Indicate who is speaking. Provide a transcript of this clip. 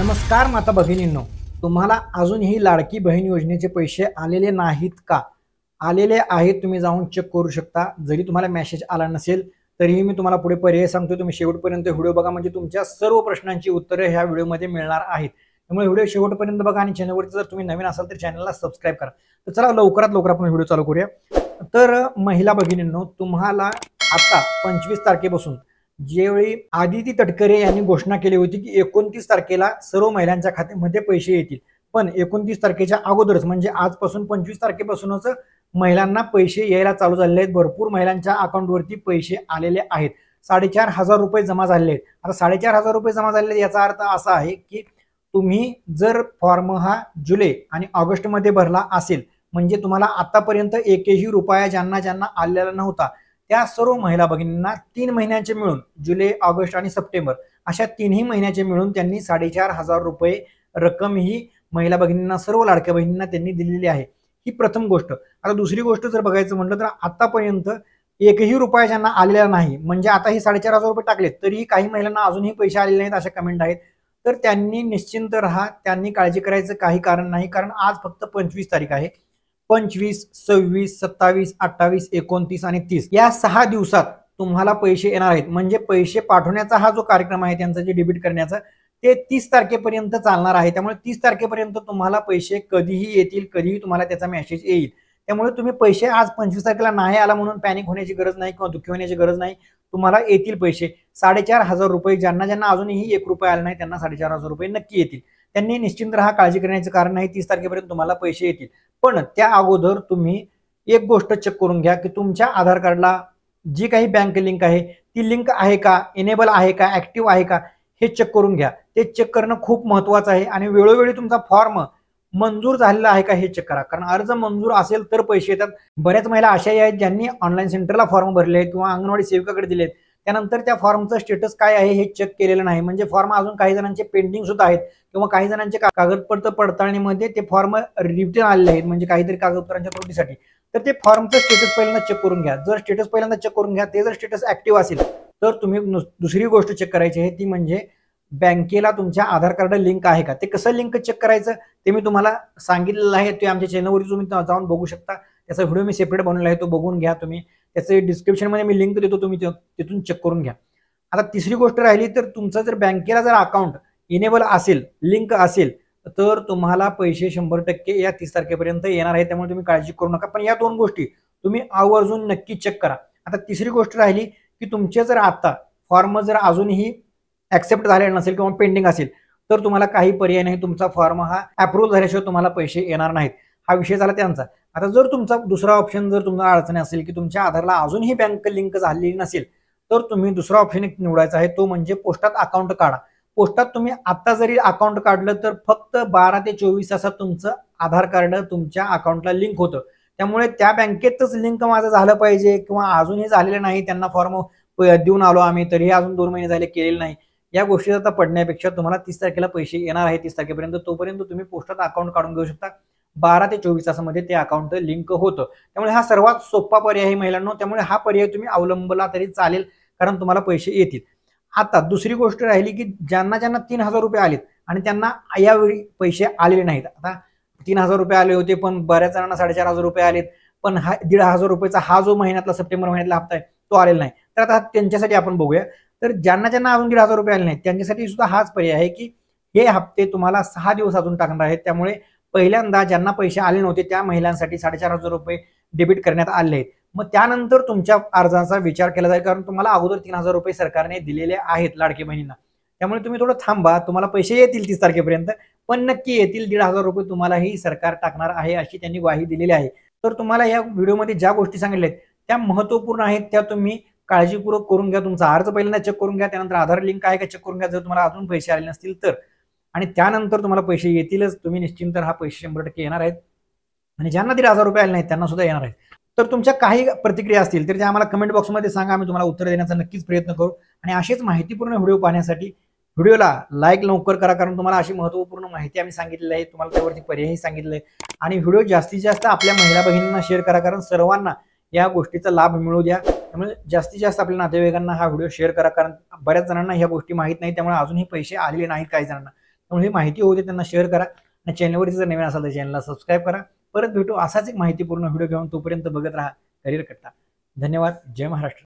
Speaker 1: नमस्कार माता भगिनींनो, तुम्हाला अजूनही लाडकी बहीण योजनेचे पैसे आलेले नाहीत का? आलेले आहेत, तुम्ही जाऊन चेक करू शकता। जरी तुम्हाला मेसेज आला नसेल तरीही मी तुम्हाला पुढे पर्याय सांगतो, तुम्ही शेवटपर्यंत व्हिडिओ बघा, म्हणजे तुमच्या सर्व प्रश्नांची उत्तरे ह्या व्हिडिओमध्ये मिळणार आहेत। त्यामुळे व्हिडिओ शेवटपर्यंत बघा आणि चॅनलवरती जर तुम्ही नवीन असाल तर चॅनलला सबस्क्राईब करा। तर चला लवकरात लवकर आपण व्हिडिओ चालू करूया। तर महिला भगिनींनो, तुम्हाला आता 25 तारखेपासून ज्यावेळी आदिती तटकरे यांनी घोषणा केली होती की 29 तारखेला सर्व महिलांच्या खात्यामध्ये पैसे येतील, पण 29 तारखेच्या अगोदरच म्हणजे आजपासून 25 तारखेपासूनच महिलांना पैसे यायला चालू झालेले आहेत। भरपूर महिलांच्या अकाउंटवरती पैसे आलेले आहेत। 4,500 रुपये जमा झालेले आहेत। आता 4,500 रुपये जमा झालेले याचा अर्थ असा आहे की तुम्ही जर फॉर्म हा जुलै आणि ऑगस्ट मध्ये भरला असेल, म्हणजे तुम्हाला आतापर्यंत एकही रुपया ज्यांना ज्यांना आलेला नव्हता त्या सर्व महिला भगिनींना 3 महिन्यांचे मिळून जुलै, ऑगस्ट आणि सप्टेंबर अशा 3ही महिन्याचे मिळून त्यांनी 4,500 रुपये रक्कम ही महिला भगिनींना, सर्व लाडक्या बहिणींना त्यांनी दिलेली आहे। ही प्रथम गोष्ट। आता दुसरी गोष्ट जर बघायचं म्हटलं तर आतापर्यंत एकही रुपया ज्यांना आलेला नाही, म्हणजे आता हे 4,500 रुपये टाकलेत तरीही काही महिलांना अजूनही पैसे आलेले नाहीत अशा कमेंट आहेत, तर त्यांनी निश्चिंत राहा, त्यांनी काळजी करायचं काही कारण नाही। कारण आज फक्त 25 तारीख आहे। 25, 26, 27, 28, 29 आणि 30 या 6 दिवसात तुम्हाला पैसे येणार आहेत। म्हणजे पैसे पाठवण्याचा हा जो कार्यक्रम आहे त्यांचा जे डेबिट करण्याचा ते 30 तारखेपर्यंत चालणार आहे। त्यामुळे 30 तारखेपर्यंत तुम्हाला पैसे कधीही येतील, कधीही तुम्हाला त्याचा मेसेज येईल। त्यामुळे तुम्ही पैसे आज 25 तारखेला नाही आला म्हणून पॅनिक होण्याची गरज नाही किंवा दुःखी होण्याची गरज नाही। तुम्हाला येतील पैसे 4,500 रुपये। ज्यांना ज्यांना अजूनही 1 रुपया आला नाही त्यांना 4,500 रुपये नक्की येतील। त्यांनी निश्चिंत राहा, काळजी करण्याचं कारण नाही, 30 तारखेपर्यंत तुम्हाला पैसे येतील। पण त्या अगोदर तुम्ही एक गोष्ट चेक करून घ्या की तुमच्या आधार कार्डला जी काही बँक लिंक आहे ती लिंक आहे का, इनेबल आहे का, ऍक्टिव्ह आहे का, हे चेक करून घ्या। ते चेक करणं खूप महत्त्वाचं आहे। आणि वेळोवेळी तुमचा फॉर्म मंजूर झालेला आहे का हे चेक करा, कारण अर्ज मंजूर असेल तर पैसे येतात। बऱ्याच महिला अशाही आहेत ज्यांनी ऑनलाईन सेंटरला फॉर्म भरले आहेत किंवा अंगणवाडी सेविकाकडे दिलेत, त्यानंतर त्या फॉर्मचं स्टेटस काय आहे हे चेक केलेलं नाही, म्हणजे फॉर्म अजून काही जणांचे पेंडिंग सुद्धा आहेत किंवा काही जणांचे कागदपत्र पडताळणीमध्ये ते फॉर्म रिटर्न आलेले आहेत, म्हणजे काहीतरी कागदपत्रांच्या त्रुटीसाठी। तर ते फॉर्मचं स्टेटस पहिल्यांदा चेक करून घ्या। जर स्टेटस पहिल्यांदा चेक करून घ्या, ते जर स्टेटस ऍक्टिव्ह असेल तर तुम्ही दुसरी गोष्ट चेक करायची आहे ती म्हणजे बँकेला तुमच्या आधार कार्ड लिंक आहे का। ते कसं लिंक चेक करायचं ते मी तुम्हाला सांगितलेलं आहे, ते आमच्या चॅनलवर तुम्ही जाऊन बघू शकता। त्याचा व्हिडिओ मी सेपरेट बनवलेला आहे, तो बघून घ्या तुम्ही। त्याचे डिस्क्रिप्शनमध्ये मी लिंक देतो, तुम्ही तिथून चेक करून घ्या। आता तिसरी गोष्ट राहिली तर तुमचं जर बँकेला जर अकाउंट इनेबल असेल, लिंक असेल, तर तुम्हाला पैसे 100% या 30 तारखेपर्यंत येणार आहे। त्यामुळे तुम्ही काळजी करू नका, पण या 2 गोष्टी तुम्ही आवर्जून नक्की चेक करा। आता तिसरी गोष्ट राहिली की तुमचे जर आता फॉर्म जर अजूनही ऍक्सेप्ट झालेला नसेल किंवा पेंडिंग असेल तर तुम्हाला काही पर्याय नाही, तुमचा फॉर्म हा अप्रूव्ह झाल्याशिवाय तुम्हाला पैसे येणार नाहीत। हा विषय झाला त्यांचा। आता जर तुमचा दुसरा ऑप्शन, जर तुम्हाला अडचण असेल की तुमच्या आधारला अजूनही बँक लिंक झालेली नसेल, तर तुम्ही दुसरा ऑप्शन एक निवडायचा आहे, तो म्हणजे पोस्टात अकाउंट काढा। पोस्टात तुम्ही आता जरी अकाउंट काढलं तर फक्त 12 ते 24 तासात तुमचं आधार कार्ड तुमच्या अकाउंटला लिंक होतं। त्यामुळे त्या बँकेतच लिंक माझं झालं पाहिजे किंवा अजूनही झालेलं नाही, त्यांना फॉर्म देऊन आलो आम्ही तरी अजून 2 महिने झाले केलेलं नाही, या गोष्टी आता पडण्यापेक्षा तुम्हाला 30 तारखेला पैसे येणार आहे। 30 तारखेपर्यंत तोपर्यंत तुम्ही पोस्टात अकाउंट काढून घेऊ शकता। 12 ते 24 तासामध्ये ते अकाउंट लिंक होतं। त्यामुळे हा सर्वात सोपा पर्याय आहे महिलांनो, त्यामुळे हा पर्याय तुम्ही अवलंबला तरी चालेल, कारण तुम्हाला पैसे येतील। आता दुसरी गोष्ट राहिली की ज्यांना ज्यांना 3,000 रुपये आलेत आणि त्यांना यावेळी पैसे आलेले नाहीत। आता 3,000 रुपये आले होते, पण बऱ्याच जणांना 4,500 रुपये आलेत, पण हा 1,500 रुपयाचा हा जो महिन्यातला सप्टेंबर महिन्यातला हप्ता आहे तो आलेला नाही। तर आता त्यांच्यासाठी आपण बघूया। तर ज्यांना ज्यांना अजून 1,500 रुपये आले नाहीत त्यांच्यासाठी सुद्धा हाच पर्याय आहे की हे हप्ते तुम्हाला 6 दिवस अजून टाकणार आहेत। त्यामुळे पहिल्यांदा ज्यांना पैसे आले नव्हते त्या महिलांसाठी 4,500 रुपये डेबिट करण्यात आले आहेत। मग त्यानंतर तुमच्या अर्जाचा विचार केला जाईल, कारण तुम्हाला अगोदर 3,000 रुपये सरकारने दिलेले आहेत लाडकी बहिणींना। त्यामुळे तुम्ही थोडं थांबा, तुम्हाला पैसे येतील 30 तारखेपर्यंत, पण नक्की येतील। 1,500 रुपये तुम्हालाही सरकार टाकणार आहे अशी त्यांनी ग्वाही दिलेली आहे। तर तुम्हाला या व्हिडिओमध्ये ज्या गोष्टी सांगितल्या आहेत त्या महत्त्वपूर्ण आहेत, त्या तुम्ही काळजीपूर्वक करून घ्या। तुमचा अर्ज पहिल्यांदा चेक करून घ्या, त्यानंतर आधार लिंक आहे का चेक करून घ्या, जर तुम्हाला अजून पैसे आले नसतील तर, आणि त्यानंतर तुम्हाला पैसे येतीलच। तुम्ही निश्चिंत राहा, पैसे 100% येणार आहेत। आणि ज्यांना 1,500 रुपये आले नाहीत त्यांना सुद्धा येणार आहेत। तर तुमच्या काही प्रतिक्रिया असतील तर त्या आम्हाला कमेंट बॉक्समध्ये सांगा, आम्ही तुम्हाला उत्तर देण्याचा नक्कीच प्रयत्न करू। आणि अशीच माहितीपूर्ण व्हिडिओ पाहण्यासाठी व्हिडिओला लाईक लवकर करा, कारण तुम्हाला अशी महत्त्वपूर्ण माहिती आम्ही सांगितलेली आहे, तुम्हाला त्यावरती पर्यायही सांगितले आहे। आणि व्हिडिओ जास्तीत जास्त आपल्या महिला भगिनींना शेअर करा, कारण सर्वांना या गोष्टीचा लाभ मिळू द्या। त्यामुळे जास्तीत जास्त आपल्या नातेवाईकांना हा व्हिडिओ शेअर करा, कारण बऱ्याच जणांना ह्या गोष्टी माहित नाही, त्यामुळे अजूनही पैसे आलेले नाहीत काही जणांना। त्यामुळे ही माहिती होते त्यांना शेअर करा आणि चॅनलवरती जर नवीन असाल तर चॅनलला सबस्क्राईब करा. परत भेटू असाच एक माहितीपूर्ण व्हिडिओ घेऊन. तोपर्यंत बघत राहा करिअर कट्टा. धन्यवाद. जय महाराष्ट्र.